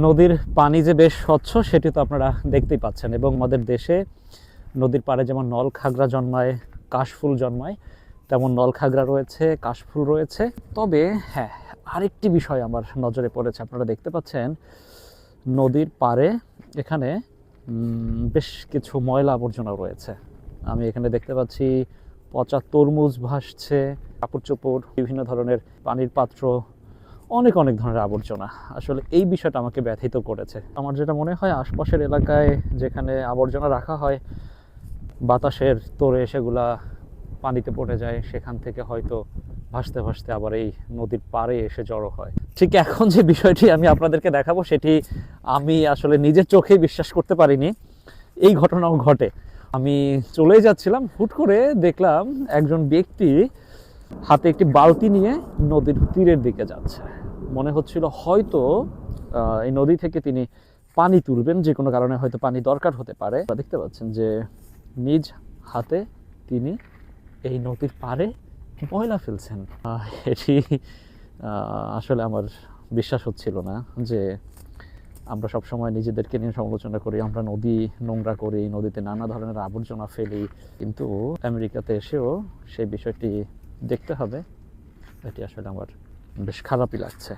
নদীর পানি যে বেশ স্বচ্ছ সেটি তো আপনারা দেখতেই পাচ্ছেন, এবং আমাদের দেশে নদীর পাড়ে যেমন নলখাগড়া জন্মায়, কাশফুল জন্মায়, তেমন নলখাগড়া রয়েছে, কাশফুল রয়েছে। তবে হ্যাঁ, আরেকটি বিষয় আমার নজরে পড়েছে। আপনারা দেখতে পাচ্ছেন নদীর পাড়ে এখানে বেশ কিছু ময়লা আবর্জনা রয়েছে। আমি এখানে দেখতে পাচ্ছি পচা তরমুজ ভাসছে, কাপড় চোপড়, বিভিন্ন ধরনের পানির পাত্র, অনেক অনেক ধরনের আবর্জনা। আসলে এই বিষয়টা আমাকে ব্যথিত করেছে। আমার যেটা মনে হয়, আশপাশের এলাকায় যেখানে আবর্জনা রাখা হয়, বাতাসের তোড়ে সেগুলা পানিতে পড়ে যায়, সেখান থেকে হয়তো ভাসতে ভাসতে আবার এই নদীর পাড়ে এসে জড়ো হয়। ঠিক এখন যে বিষয়টি আমি আপনাদেরকে দেখাবো, সেটি আমি আসলে নিজের চোখেই বিশ্বাস করতে পারিনি। এই ঘটনাও ঘটে। আমি চলেই যাচ্ছিলাম, হুট করে দেখলাম একজন ব্যক্তি হাতে একটি বালতি নিয়ে নদীর তীরের দিকে যাচ্ছে। মনে হচ্ছিল হয়তো এই নদী থেকে তিনি পানি তুলবেন, যে কোনো কারণে হয়তো পানি দরকার হতে পারে। দেখতে পাচ্ছেন যে নিজ হাতে তিনি এই নদীর পাড়ে ময়লা ফেলছেন। এটি আসলে আমার বিশ্বাস হচ্ছিল না যে আমরা সবসময় নিজেদেরকে নিয়ে সমালোচনা করি, আমরা নদী নোংরা করি, নদীতে নানা ধরনের আবর্জনা ফেলি, কিন্তু আমেরিকাতে এসেও সেই বিষয়টি দেখতে হবে। এটি আসলে আমার বেশ খারাপই লাগছে।